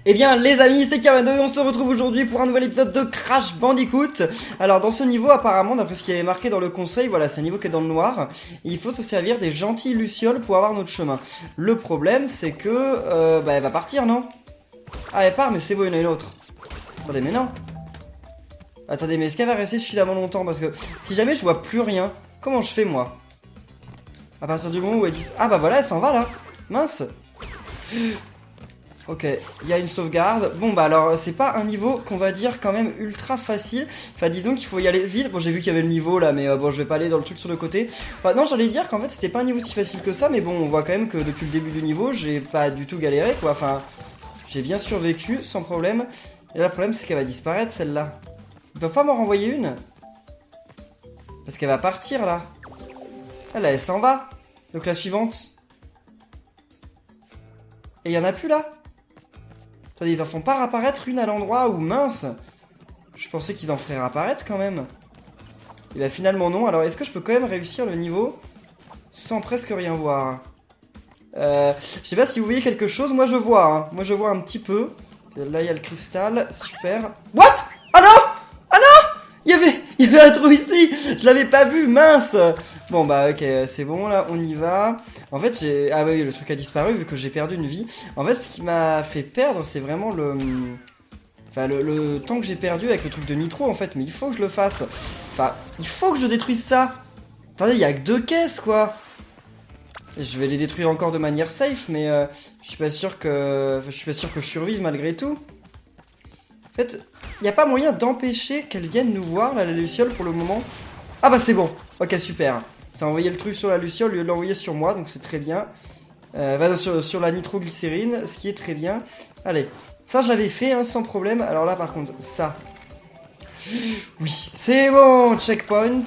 Eh bien les amis, c'est Kamado et on se retrouve aujourd'hui pour un nouvel épisode de Crash Bandicoot. Alors dans ce niveau apparemment, d'après ce qui est marqué dans le conseil, voilà c'est un niveau qui est dans le noir. Il faut se servir des gentilles lucioles pour avoir notre chemin. Le problème c'est que, elle va partir non? Ah elle part mais c'est bon, il y en a une autre. Attendez mais non. Attendez mais est-ce qu'elle va rester suffisamment longtemps? Parce que si jamais je vois plus rien, comment je fais moi? À partir du moment où elle dit... Ah bah voilà elle s'en va là. Mince. Ok, il y a une sauvegarde. Bon bah alors c'est pas un niveau qu'on va dire quand même ultra facile. Enfin disons qu'il faut y aller vite. Bon j'ai vu qu'il y avait le niveau là mais bon je vais pas aller dans le truc sur le côté. Enfin non j'allais dire qu'en fait c'était pas un niveau si facile que ça. Mais bon on voit quand même que depuis le début du niveau j'ai pas du tout galéré quoi. Enfin j'ai bien survécu sans problème. Et là le problème c'est qu'elle va disparaître celle-là. Ils peuvent pas m'en renvoyer une? Parce qu'elle va partir là. Elle s'en va. Donc la suivante. Et il y en a plus là? Attendez, ils en font pas réapparaître une à l'endroit où mince. Je pensais qu'ils en feraient réapparaître quand même. Et bah finalement non. Alors est-ce que je peux quand même réussir le niveau sans presque rien voir? Je sais pas si vous voyez quelque chose. Moi je vois, hein. Moi je vois un petit peu. Là il y a le cristal. Super. What? Ah non! Ah non! Il y avait un trou ici. Je l'avais pas vu, mince. Bon bah ok, c'est bon là, on y va. En fait j'ai... Ah bah oui, le truc a disparu vu que j'ai perdu une vie. En fait ce qui m'a fait perdre c'est vraiment le... Enfin le temps que j'ai perdu avec le truc de nitro en fait. Mais il faut que je le fasse. Enfin, il faut que je détruise ça. Attendez, il y a que 2 caisses quoi. Et je vais les détruire encore de manière safe. Mais je suis pas sûr que... Enfin, je suis pas sûr que je survive malgré tout. En fait, il n'y a pas moyen d'empêcher qu'elle vienne nous voir là, la luciole pour le moment. Ah bah c'est bon. Ok super. Ça a envoyé le truc sur la luciole au lieu de l'envoyer sur moi, donc c'est très bien. Sur la nitroglycérine, ce qui est très bien. Allez, ça je l'avais fait hein, sans problème. Alors là par contre, ça. Oui, c'est bon, checkpoint.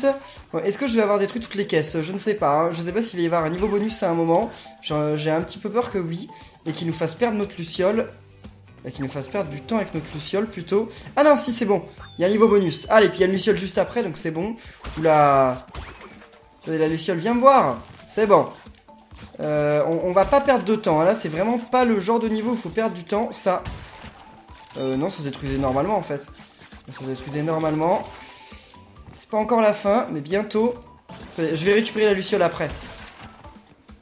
Bon, est-ce que je vais avoir détruit toutes les caisses? Je ne sais pas. Hein. Je ne sais pas s'il va y avoir un niveau bonus à un moment. J'ai un petit peu peur que oui. Et qu'il nous fasse perdre notre luciole. Qu'il nous fasse perdre du temps avec notre luciole plutôt. Ah non, si c'est bon. Il y a un niveau bonus. Allez, puis il y a une luciole juste après, donc c'est bon. Oula. La luciole, viens me voir. C'est bon. On va pas perdre de temps. Là, c'est vraiment pas le genre de niveau où il faut perdre du temps. Ça. Non, ça se détruisait normalement en fait. Ça se détruisait normalement. C'est pas encore la fin, mais bientôt. Je vais récupérer la luciole après.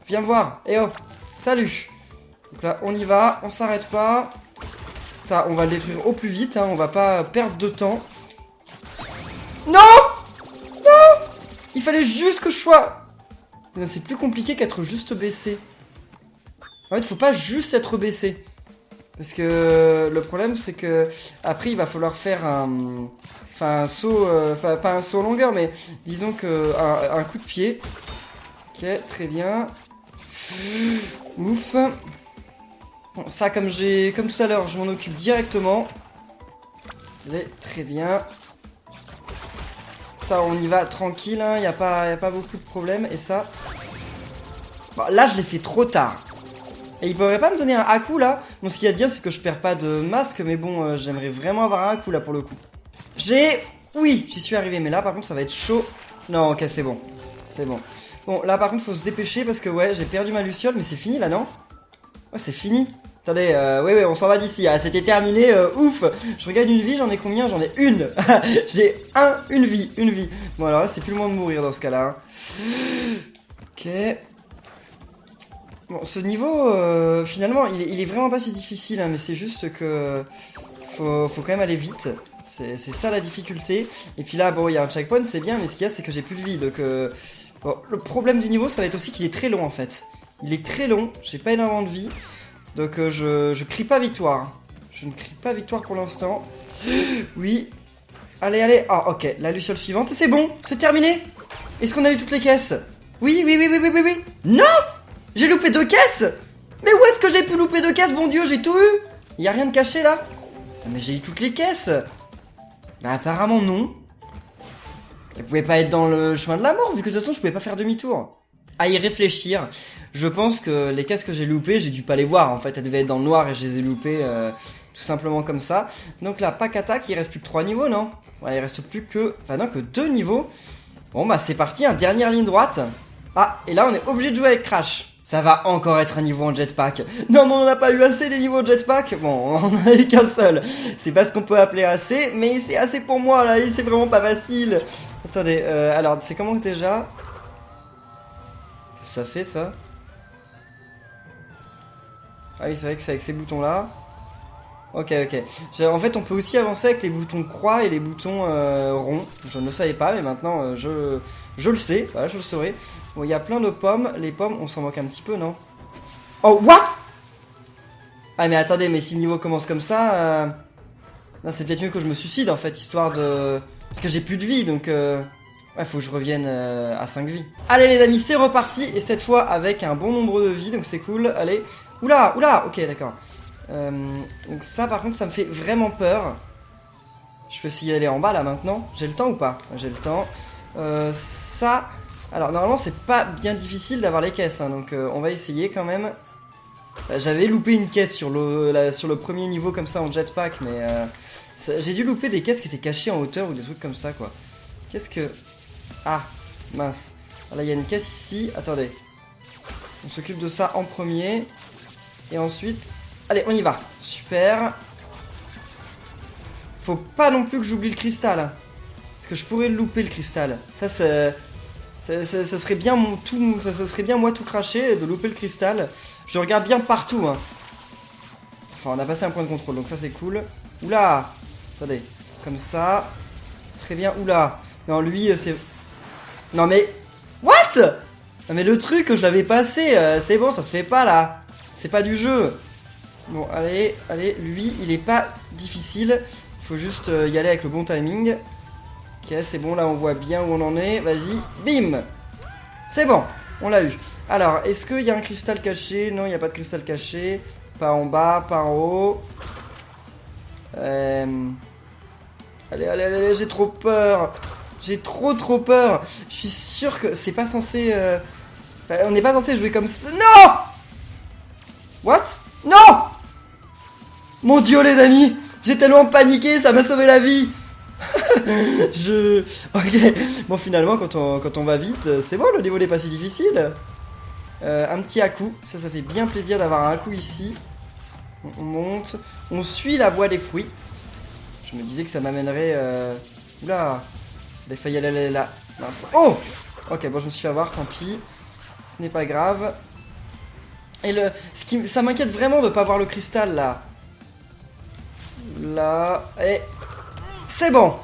Viens me voir. Eh oh. Salut. Donc là, on y va. On s'arrête pas. Ça, on va le détruire au plus vite. Hein. On va pas perdre de temps. Non! Non! Il fallait juste que je sois... C'est plus compliqué qu'être juste baissé. En fait, faut pas juste être baissé. Parce que le problème, c'est que... Après, il va falloir faire un... Enfin, un saut... Enfin, pas un saut en longueur, mais... Disons que... Un coup de pied. Ok, très bien. Ouf. Bon, ça, comme tout à l'heure, je m'en occupe directement. Allez, très bien. Ça, on y va tranquille, hein, y a pas beaucoup de problèmes. Et ça... Bon, là, je l'ai fait trop tard. Et il pourrait pas me donner un à-coup, là? Bon, ce qu'il y a de bien, c'est que je perds pas de masque, mais bon, j'aimerais vraiment avoir un à-coup, là, pour le coup. Oui, j'y suis arrivé, mais là, par contre, ça va être chaud. Non, ok, c'est bon. C'est bon. Bon, là, par contre, faut se dépêcher, parce que, ouais, j'ai perdu ma luciole, mais c'est fini, là, non? Ouais, c'est fini. Attendez, ouais, on s'en va d'ici. Ah, c'était terminé, ouf. Je regarde une vie, j'en ai combien? J'en ai une. J'ai une vie. Bon, alors là, c'est plus le moment de mourir dans ce cas-là. Hein. Ok. Bon, ce niveau, finalement, il est vraiment pas si difficile, hein, mais c'est juste que faut quand même aller vite. C'est ça la difficulté. Et puis là, bon, il y a un checkpoint, c'est bien, mais ce qu'il y a, c'est que j'ai plus de vie. Donc, bon, le problème du niveau, ça va être aussi qu'il est très long, en fait. Il est très long, j'ai pas énormément de vie. Donc je crie pas victoire. Je ne crie pas victoire pour l'instant. Oui. Allez. Ah ok, la luciole suivante. Et c'est bon, c'est terminé. Est-ce qu'on a eu toutes les caisses? Oui. Non! J'ai loupé 2 caisses. Mais où est-ce que j'ai pu louper 2 caisses? Bon Dieu, j'ai tout eu. Y a rien de caché là? Mais j'ai eu toutes les caisses. Bah apparemment non. Elle pouvait pas être dans le chemin de la mort, vu que de toute façon je pouvais pas faire demi-tour. À y réfléchir, je pense que les caisses que j'ai loupées, j'ai dû pas les voir. En fait, elles devaient être dans le noir et je les ai loupées tout simplement comme ça. Donc là, pack attack, il reste plus que 3 niveaux, non? Ouais, il reste plus que... Enfin non, que 2 niveaux. Bon bah c'est parti, dernière ligne droite. Ah, et là on est obligé de jouer avec Crash. Ça va encore être un niveau en jetpack. Non, mais on n'a pas eu assez des niveaux de jetpack. Bon, on en a eu qu'un seul. C'est pas ce qu'on peut appeler assez, mais c'est assez pour moi, là. C'est vraiment pas facile. Attendez, alors, c'est comment déjà? Qu'est-ce que ça fait, ça? Ah oui, c'est vrai que c'est avec ces boutons-là. Ok, ok. En fait, on peut aussi avancer avec les boutons croix et les boutons ronds. Je ne le savais pas, mais maintenant, je le sais. Voilà, je le saurai. Bon, il y a plein de pommes. Les pommes, on s'en moque un petit peu, non? Oh, what? Ah, mais attendez, mais si le niveau commence comme ça... Non, c'est peut-être mieux que je me suicide, en fait, histoire de... Parce que j'ai plus de vie, donc... Ouais, faut que je revienne à 5 vies. Allez, les amis, c'est reparti. Et cette fois, avec un bon nombre de vies, donc c'est cool. Allez. Oula, oula. Ok, d'accord. Donc ça, par contre, ça me fait vraiment peur. Je peux essayer d'aller en bas, là, maintenant. J'ai le temps ou pas? J'ai le temps. Ça... Alors, normalement, c'est pas bien difficile d'avoir les caisses, hein, donc on va essayer quand même. J'avais loupé une caisse sur le premier niveau, comme ça, en jetpack, mais... j'ai dû louper des caisses qui étaient cachées en hauteur ou des trucs comme ça, quoi. Qu'est-ce que... Ah, mince. Alors, là, il y a une caisse ici. Attendez. On s'occupe de ça en premier. Et ensuite... Allez, on y va. Super. Faut pas non plus que j'oublie le cristal. Parce que je pourrais louper, le cristal. Ça serait bien ce serait bien moi tout cracher de louper le cristal. Je regarde bien partout, hein. Enfin, on a passé un point de contrôle, donc ça c'est cool. Oula. Attendez. Comme ça. Très bien. Oula. Non, lui, c'est... Non, mais... What? Non, mais le truc, je l'avais passé. C'est bon, ça se fait pas, là. C'est pas du jeu. Bon, allez, allez. Lui, il est pas difficile. Faut juste y aller avec le bon timing. Ok, c'est bon, là, on voit bien où on en est. Vas-y. Bim. C'est bon. On l'a eu. Alors, est-ce qu'il y a un cristal caché? Non, il n'y a pas de cristal caché. Pas en bas, pas en haut. Allez, allez, allez, j'ai trop peur. J'ai trop peur. Je suis sûr que c'est pas censé... On n'est pas censé jouer comme ça. Non! What? Non! Mon Dieu, les amis! J'ai tellement paniqué, ça m'a sauvé la vie. Ok. Bon, finalement, quand on va vite, c'est bon, le niveau n'est pas si difficile. Un petit à-coup. Ça fait bien plaisir d'avoir un à-coup ici. On monte. On suit la voie des fruits. Je me disais que ça m'amènerait... Oula. Il a failli aller là. Mince. Oh! Ok, bon, je me suis fait avoir, tant pis. Ce n'est pas grave. Et ça m'inquiète vraiment de pas voir le cristal, là. Là. Et... C'est bon!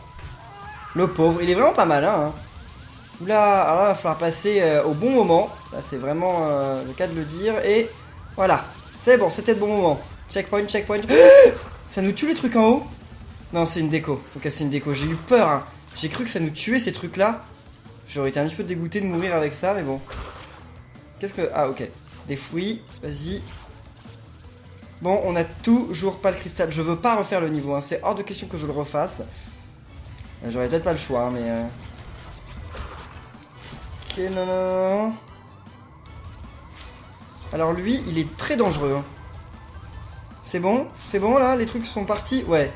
Le pauvre, il est vraiment pas malin, hein. Oula, alors là, il va falloir passer au bon moment. Là, c'est vraiment le cas de le dire. Et voilà. C'est bon, c'était le bon moment. Checkpoint, checkpoint. Ça nous tue les trucs en haut? Non, c'est une déco. Ok, c'est une déco. J'ai eu peur, hein. J'ai cru que ça nous tuait ces trucs-là. J'aurais été un petit peu dégoûté de mourir avec ça, mais bon. Qu'est-ce que... Ah, ok. Des fruits, vas-y. Bon, on a toujours pas le cristal. Je veux pas refaire le niveau, hein. C'est hors de question que je le refasse. J'aurais peut-être pas le choix, hein, mais... Ok, non, non, non. Alors lui, il est très dangereux, hein. C'est bon? C'est bon, là? Les trucs sont partis? Ouais.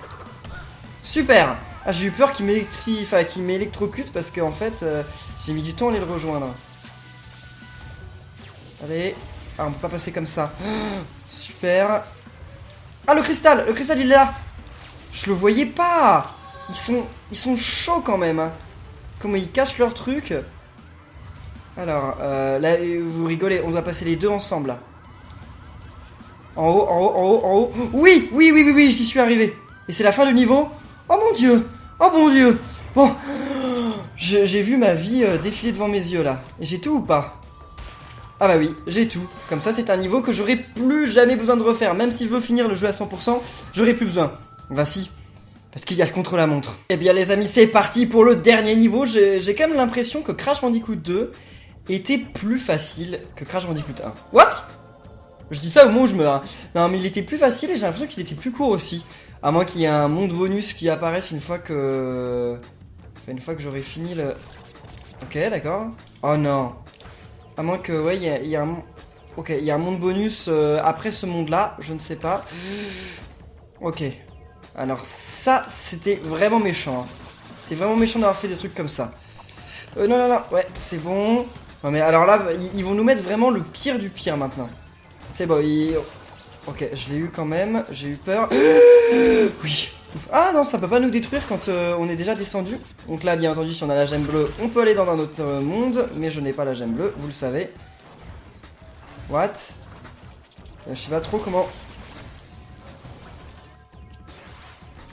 Super! Ah, j'ai eu peur qu'il m'électrocute parce qu'en fait, j'ai mis du temps à aller le rejoindre. Allez. Ah, on peut pas passer comme ça. Super. Ah, le cristal! Le cristal, il est là! Je le voyais pas! Ils sont chauds quand même, hein. Comment ils cachent leur truc. Alors, là, vous rigolez, on doit passer les deux ensemble, là. En haut, en haut, en haut, en haut. Oui, oui, oui, oui, oui, j'y suis arrivé. Et c'est la fin du niveau. Oh mon Dieu! Oh mon Dieu! Bon, j'ai vu ma vie défiler devant mes yeux, là. Et j'ai tout ou pas? Ah bah oui, j'ai tout. Comme ça, c'est un niveau que j'aurai plus jamais besoin de refaire. Même si je veux finir le jeu à 100%, j'aurai plus besoin. Bah si. Parce qu'il y a le contre-la-montre. Eh bien les amis, c'est parti pour le dernier niveau. J'ai quand même l'impression que Crash Bandicoot 2 était plus facile que Crash Bandicoot 1. What? Je dis ça au moment où je meurs. Hein. Non mais il était plus facile et j'ai l'impression qu'il était plus court aussi. À moins qu'il y ait un monde bonus qui apparaisse une fois que j'aurai fini le... Ok, d'accord. Oh non. À moins que, ouais, il y a un... Ok, il y a un monde bonus après ce monde-là, je ne sais pas. Ok. Alors ça, c'était vraiment méchant. Hein. C'est vraiment méchant d'avoir fait des trucs comme ça. Non, non, non, ouais, c'est bon. Non mais alors là, ils vont nous mettre vraiment le pire du pire maintenant. C'est bon, Ok, je l'ai eu quand même, j'ai eu peur. Oui. Ah non, ça peut pas nous détruire quand on est déjà descendu. Donc là, bien entendu, si on a la gemme bleue, on peut aller dans un autre monde. Mais je n'ai pas la gemme bleue, vous le savez. What? Je sais pas trop comment...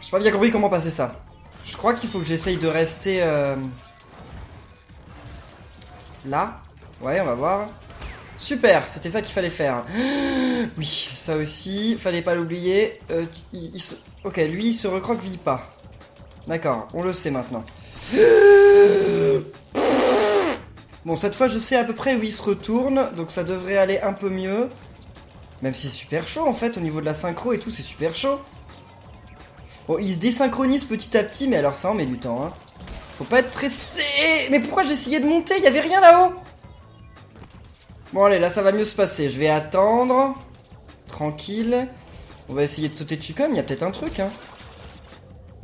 J'ai pas bien compris comment passer ça. Je crois qu'il faut que j'essaye de rester... Là. Ouais, on va voir. Super, c'était ça qu'il fallait faire. Oui, ça aussi, fallait pas l'oublier. Ok, lui, il se recroqueville pas. D'accord, on le sait maintenant. Bon, cette fois, je sais à peu près où il se retourne, donc ça devrait aller un peu mieux. Même si c'est super chaud, en fait, au niveau de la synchro et tout, c'est super chaud. Bon, il se désynchronise petit à petit, mais alors ça en met du temps, hein. Faut pas être pressé. Mais pourquoi j'ai essayé de monter? Il y avait rien là-haut. Bon, allez, là, ça va mieux se passer. Je vais attendre. Tranquille. On va essayer de sauter dessus quand même, il y a peut-être un truc, hein.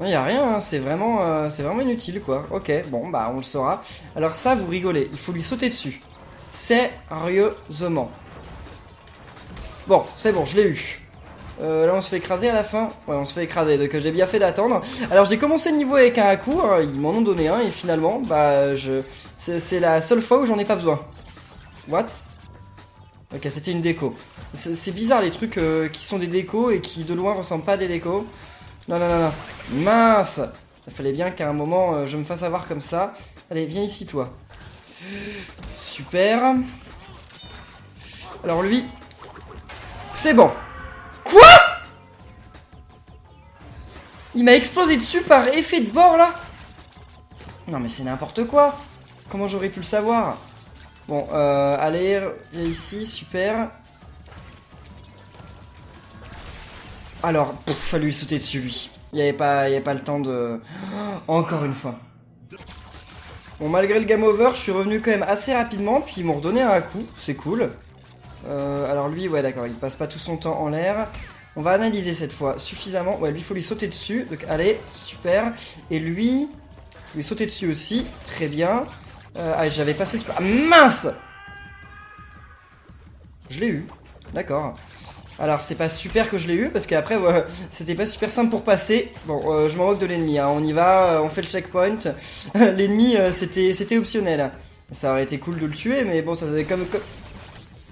Il y a rien, hein. C'est vraiment inutile, quoi. Ok, bon, bah, on le saura. Alors ça, vous rigolez. Il faut lui sauter dessus. Sérieusement. Bon, c'est bon, je l'ai eu. Là on se fait écraser à la fin. Ouais, on se fait écraser, donc j'ai bien fait d'attendre. Alors j'ai commencé le niveau avec un Haku, hein, ils m'en ont donné un et finalement bah c'est la seule fois où j'en ai pas besoin. What? Ok, c'était une déco. C'est bizarre les trucs qui sont des décos et qui de loin ressemblent pas à des décos. Non non non non. Mince. Il fallait bien qu'à un moment je me fasse avoir comme ça. Allez, viens ici toi. Super. Alors lui, c'est bon. Quoi? Il m'a explosé dessus par effet de bord là. Non mais c'est n'importe quoi. Comment j'aurais pu le savoir? Bon, allez, viens ici, super. Alors, fallait lui sauter dessus lui. Il n'y avait pas le temps de... Oh, encore une fois. Bon, malgré le game over, je suis revenu quand même assez rapidement, puis ils m'ont redonné un coup, c'est cool. Alors lui, ouais d'accord, il passe pas tout son temps en l'air. On va analyser cette fois suffisamment. Ouais, lui, il faut lui sauter dessus. Donc allez, super. Et lui, lui sauter dessus aussi. Très bien. Ah, j'avais passé ce... Ah, mince! Je l'ai eu. D'accord. Alors, c'est pas super que je l'ai eu, parce qu'après, c'était pas super simple pour passer. Bon, je m'en moque de l'ennemi, hein. On y va, on fait le checkpoint. L'ennemi, c'était optionnel. Ça aurait été cool de le tuer, mais bon, ça faisait comme...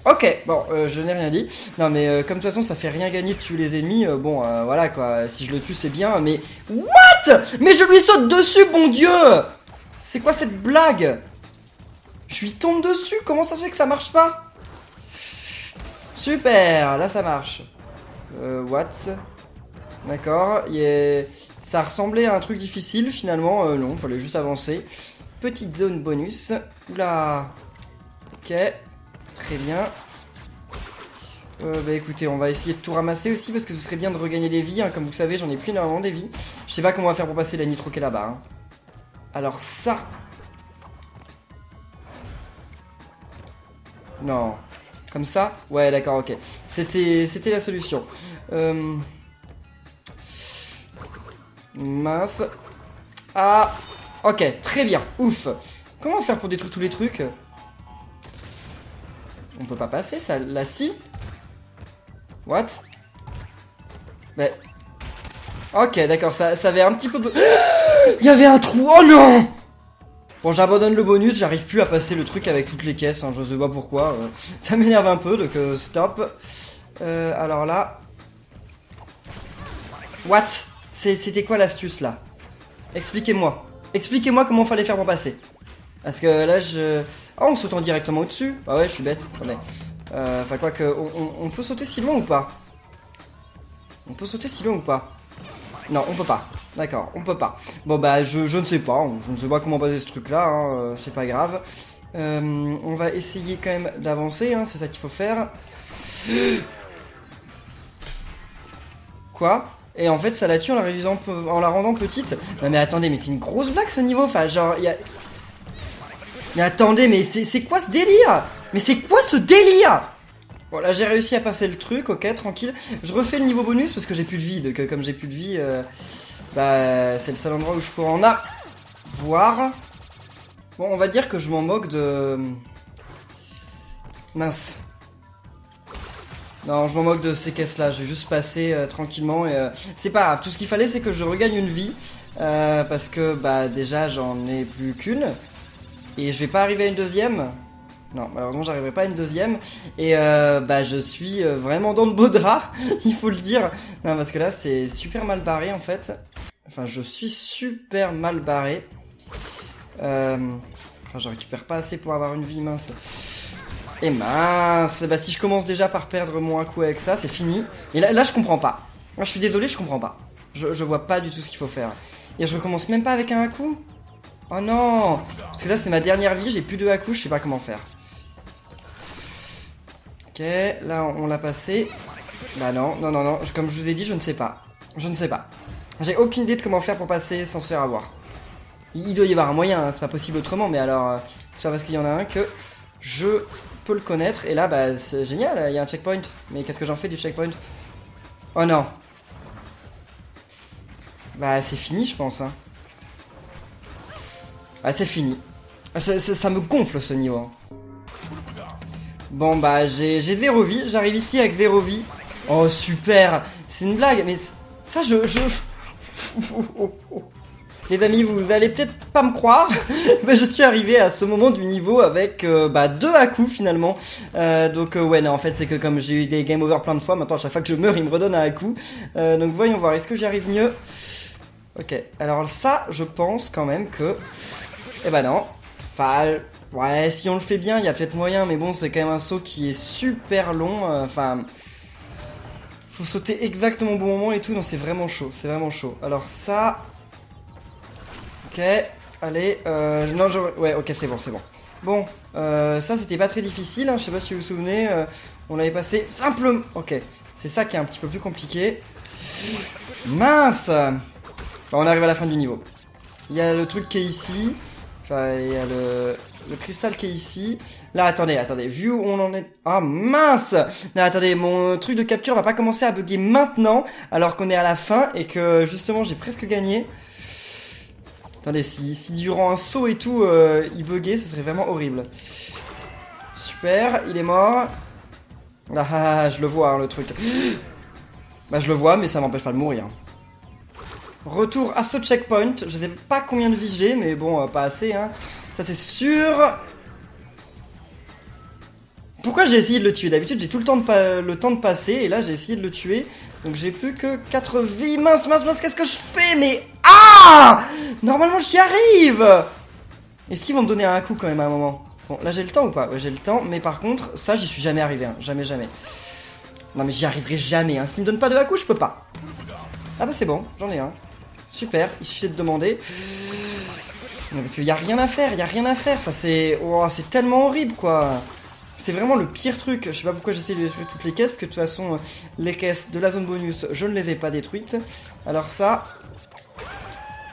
Ok, bon, je n'ai rien dit. Non, mais comme de toute façon, ça fait rien gagner de tuer les ennemis. Bon, voilà quoi. Si je le tue, c'est bien, mais... What? Mais je lui saute dessus, bon Dieu! C'est quoi cette blague? Je lui tombe dessus, comment ça se fait que ça marche pas? Super, là ça marche. What? D'accord, ça ressemblait à un truc difficile, finalement, non, fallait juste avancer. Petite zone bonus. Oula. Ok. Très bien. Bah écoutez, on va essayer de tout ramasser aussi parce que ce serait bien de regagner des vies, hein. Comme vous savez, j'en ai plus énormément des vies. Je sais pas comment on va faire pour passer la nitro qui est là-bas, hein. Alors ça. Non. Comme ça? Ouais, d'accord, ok. C'était la solution. Mince. Ah. Ok, très bien. Ouf. Comment faire pour détruire tous les trucs? On peut pas passer ça, là si. What? Mais... Ok, d'accord, ça avait un petit peu de... Il y avait un trou, oh non! Bon, j'abandonne le bonus, j'arrive plus à passer le truc avec toutes les caisses, hein, je sais pas pourquoi. Ça m'énerve un peu, donc stop. Alors là... What? C'était quoi l'astuce là? Expliquez-moi. Expliquez-moi comment fallait faire pour passer. Parce que là, Oh, on saute directement au-dessus. Bah ouais, je suis bête. Attendez. Enfin, quoi que... On peut sauter si loin ou pas? On peut sauter si loin ou pas? Non, on peut pas. D'accord, on peut pas. Bon, bah, je ne sais pas. Je ne sais pas comment passer ce truc-là. Hein, c'est pas grave. On va essayer quand même d'avancer. Hein, c'est ça qu'il faut faire. Quoi? Et en fait, ça la tue en la réduisant, en la rendant petite. Non, mais attendez, mais c'est une grosse blague ce niveau. Enfin, genre, il y a... Mais attendez, mais c'est quoi ce délire? Mais c'est quoi ce délire? Bon, là j'ai réussi à passer le truc, ok, tranquille. Je refais le niveau bonus parce que j'ai plus de vie. Donc comme j'ai plus de vie, bah c'est le seul endroit où je pourrais en avoir. Bon, on va dire que je m'en moque de Mince. Non, je m'en moque de ces caisses-là. Je vais juste passer tranquillement et c'est pas grave. Tout ce qu'il fallait, c'est que je regagne une vie. Parce que, bah, déjà, j'en ai plus qu'une. Et je vais pas arriver à une deuxième. Non, malheureusement, j'arriverai pas à une deuxième. Et bah, je suis vraiment dans le beau drap, il faut le dire. Non, parce que là, c'est super mal barré, en fait. Enfin, je suis super mal barré. Je récupère pas assez pour avoir une vie, mince. Et mince, bah si je commence déjà par perdre mon un coup avec ça, c'est fini. Et là je comprends pas. Moi je suis désolé, je comprends pas. Je vois pas du tout ce qu'il faut faire. Et je recommence même pas avec un coup. Oh non. Parce que là c'est ma dernière vie, j'ai plus de à-coups, je sais pas comment faire. Ok, là on l'a passé. Bah non, comme je vous ai dit, je ne sais pas. Je ne sais pas. J'ai aucune idée de comment faire pour passer sans se faire avoir. Il doit y avoir un moyen, hein, c'est pas possible autrement, mais alors c'est pas parce qu'il y en a un que je peux le connaître. Et là, bah c'est génial, il y a un checkpoint. Mais qu'est-ce que j'en fais du checkpoint? Oh non. Bah c'est fini, je pense. Hein. Ah, c'est fini. Ça me gonfle ce niveau. Hein. Bon bah j'ai 0 vie, j'arrive ici avec 0 vie. Oh super, c'est une blague, mais ça Les amis, vous allez peut-être pas me croire, mais je suis arrivé à ce moment du niveau avec 2 à-coups finalement. Ouais, non, en fait, c'est que comme j'ai eu des game over plein de fois, maintenant à chaque fois que je meurs, il me redonne un à-coup. Donc voyons voir, est-ce que j'y arrive mieux? Ok, alors ça, je pense quand même que... Eh bah non. Enfin, ouais, si on le fait bien, il y a peut-être moyen, mais bon, c'est quand même un saut qui est super long. Enfin... faut sauter exactement au bon moment et tout, non, c'est vraiment chaud, c'est vraiment chaud. Alors ça... Ok, allez, non, ouais, ok, c'est bon, c'est bon. Bon, ça c'était pas très difficile, hein, je sais pas si vous vous souvenez, on l'avait passé simplement... Ok, c'est ça qui est un petit peu plus compliqué. Mince. Bon, on arrive à la fin du niveau. Il y a le truc qui est ici, enfin, il y a le cristal qui est ici. Là, attendez, vu où on en est... Ah, mince. Non, attendez, mon truc de capture va pas commencer à bugger maintenant, alors qu'on est à la fin et que, justement, j'ai presque gagné. Attendez, si durant un saut et tout, il buguait, ce serait vraiment horrible. Super, il est mort. Ah, je le vois, hein, le truc. Bah, je le vois, mais ça m'empêche pas de mourir. Retour à ce checkpoint. Je sais pas combien de vie j'ai, mais bon, pas assez, hein. Ça, c'est sûr. Pourquoi j'ai essayé de le tuer? D'habitude, j'ai tout le temps de passer, et là, j'ai essayé de le tuer. Donc, j'ai plus que 4 vies. Mince, qu'est-ce que je fais? Mais... Ah! Normalement, j'y arrive! Est-ce qu'ils vont me donner un coup quand même à un moment? Bon, là, j'ai le temps ou pas? Ouais, j'ai le temps, mais par contre, ça, j'y suis jamais arrivé. Hein. Jamais. Non, mais j'y arriverai jamais. Hein. S'ils me donnent pas de à coup, je peux pas. Ah bah, c'est bon, j'en ai un. Super, il suffit de demander. Non, parce qu'il y a rien à faire, Enfin, c'est... Oh, c'est tellement horrible, quoi. C'est vraiment le pire truc. Je sais pas pourquoi j'essaie de détruire toutes les caisses, parce que de toute façon, les caisses de la zone bonus, je ne les ai pas détruites. Alors ça...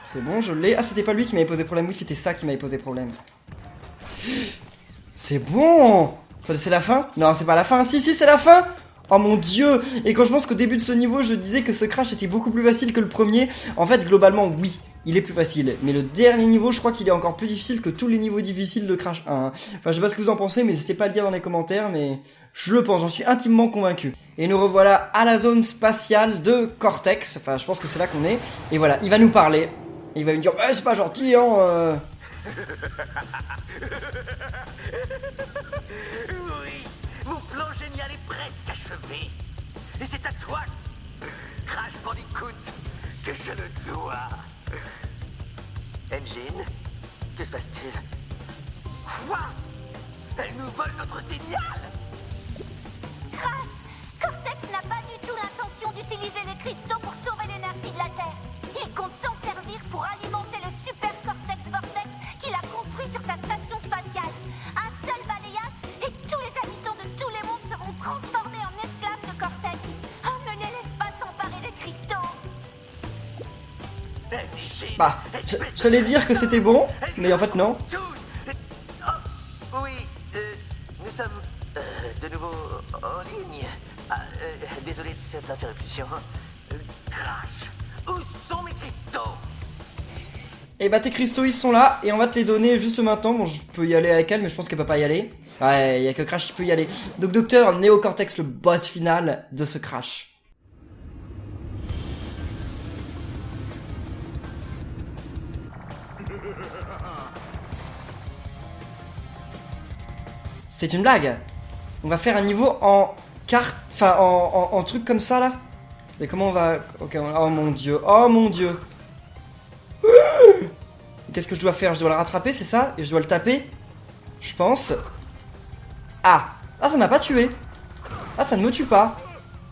C'est bon, je l'ai. Ah, c'était pas lui qui m'avait posé problème. Oui, c'était ça qui m'avait posé problème. C'est bon. C'est la fin? Non, c'est pas la fin. Si, c'est la fin. Oh mon dieu. Et quand je pense qu'au début de ce niveau, je disais que ce crash était beaucoup plus facile que le premier, en fait, globalement, oui. Il est plus facile, mais le dernier niveau, je crois qu'il est encore plus difficile que tous les niveaux difficiles de Crash 1. Enfin, je sais pas ce que vous en pensez, mais n'hésitez pas à le dire dans les commentaires, mais je le pense, j'en suis intimement convaincu. Et nous revoilà à la zone spatiale de Cortex, enfin, je pense que c'est là qu'on est. Et voilà, il va nous parler, et il va nous dire « c'est pas gentil, hein Oui, mon plan génial est presque achevé. Et c'est à toi, Crash Bandicoot, que je le dois. Engine, que se passe-t-il? Quoi? Elle nous vole notre signal? Crash, Cortex n'a pas du tout l'intention d'utiliser les cristaux pour sauver l'énergie de la Terre. Il compte s'en servir pour alimenter le super Cortex Vortex qu'il a construit sur sa station spatiale. Un seul balayage et tous les habitants de tous les mondes seront transformés en esclaves de Cortex. Oh, ne les laisse pas s'emparer des cristaux. Bah, j'allais dire que c'était bon, mais en fait non. Oh, oui, nous sommes de nouveau en ligne. Désolé de cette interruption. Crash, où sont mes cristaux? Et bah tes cristaux ils sont là et on va te les donner juste maintenant. Bon je peux y aller avec elle mais je pense qu'elle peut pas y aller. Ouais, il y a que Crash qui peut y aller. Donc Docteur Néocortex, le boss final de ce Crash. C'est une blague. On va faire un niveau en carte, enfin en truc comme ça là. Et comment on va... Ok, oh mon dieu, oh mon dieu. Qu'est-ce que je dois faire? Je dois le rattraper, c'est ça? Et je dois le taper? Je pense. Ah! Ah, ça m'a pas tué. Ah, ça ne me tue pas.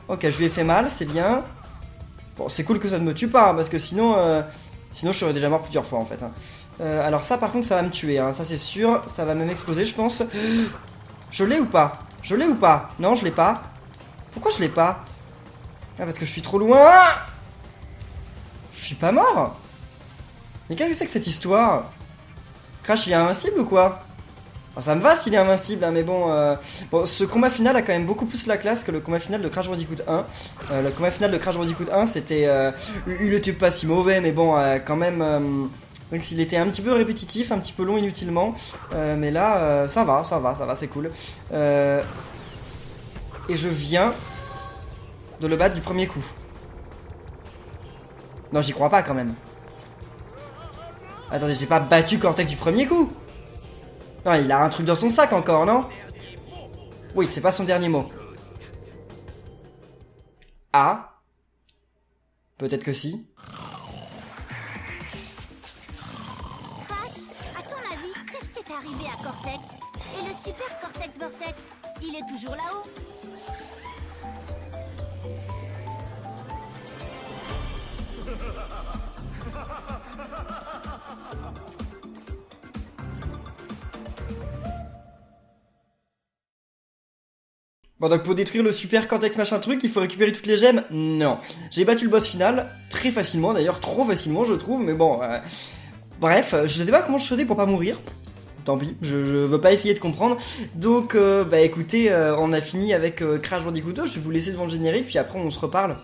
Ok, je lui ai fait mal, c'est bien. Bon, c'est cool que ça ne me tue pas, hein, parce que sinon... Sinon, je serais déjà mort plusieurs fois, en fait. Hein. Alors ça, par contre, ça va me tuer, hein, ça c'est sûr. Ça va même exploser, je pense. Je l'ai ou pas? Je l'ai ou pas? Non, je l'ai pas. Pourquoi je l'ai pas? Ah, parce que je suis trop loin. Je suis pas mort. Mais qu'est-ce que c'est que cette histoire? Crash, il est invincible ou quoi? Alors, ça me va s'il est invincible, hein, mais bon, bon... ce combat final a quand même beaucoup plus la classe que le combat final de Crash Bandicoot 1. Le combat final de Crash Bandicoot 1, c'était... il était pas si mauvais, mais bon, quand même... donc il était un petit peu répétitif, un petit peu long inutilement. Mais là, ça va, c'est cool. Et je viens de le battre du premier coup. Non, j'y crois pas quand même. Attendez, j'ai pas battu Cortex du premier coup. Non, il a un truc dans son sac encore, non? Oui, c'est pas son dernier mot. Ah. Peut-être que si. Crash, à ton avis, qu'est-ce qui est arrivé à Cortex? Et le super Cortex Vortex, il est toujours là-haut? Bon, donc pour détruire le super Cortex machin truc, il faut récupérer toutes les gemmes? Non. J'ai battu le boss final, très facilement d'ailleurs, trop facilement je trouve, mais bon... Bref, je sais pas comment je faisais pour pas mourir. Tant pis, je veux pas essayer de comprendre. Donc, bah écoutez, on a fini avec Crash Bandicoot 2, je vais vous laisser devant le générique, puis après on se reparle.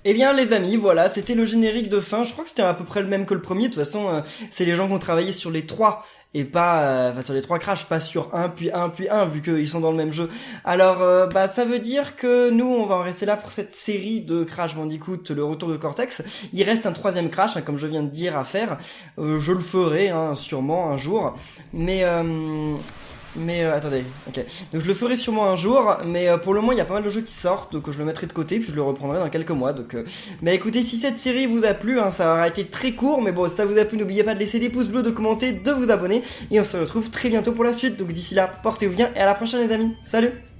Eh bien les amis, voilà, c'était le générique de fin. Je crois que c'était à peu près le même que le premier. De toute façon, c'est les gens qui ont travaillé sur les 3 et pas, enfin sur les 3 Crash, pas sur 1 puis 1 puis 1 vu qu'ils sont dans le même jeu. Alors, bah ça veut dire que nous, on va en rester là pour cette série de Crash Bandicoot, le retour de Cortex. Il reste un 3e Crash, comme je viens de dire, à faire. Je le ferai, sûrement un jour. Mais attendez, ok. Donc je le ferai sûrement un jour, mais pour le moment il y a pas mal de jeux qui sortent, donc je le mettrai de côté, puis je le reprendrai dans quelques mois. Donc, mais écoutez, si cette série vous a plu, ça aura été très court, mais bon, si ça vous a plu, n'oubliez pas de laisser des pouces bleus, de commenter, de vous abonner, et on se retrouve très bientôt pour la suite. Donc d'ici là, portez-vous bien, et à la prochaine les amis. Salut!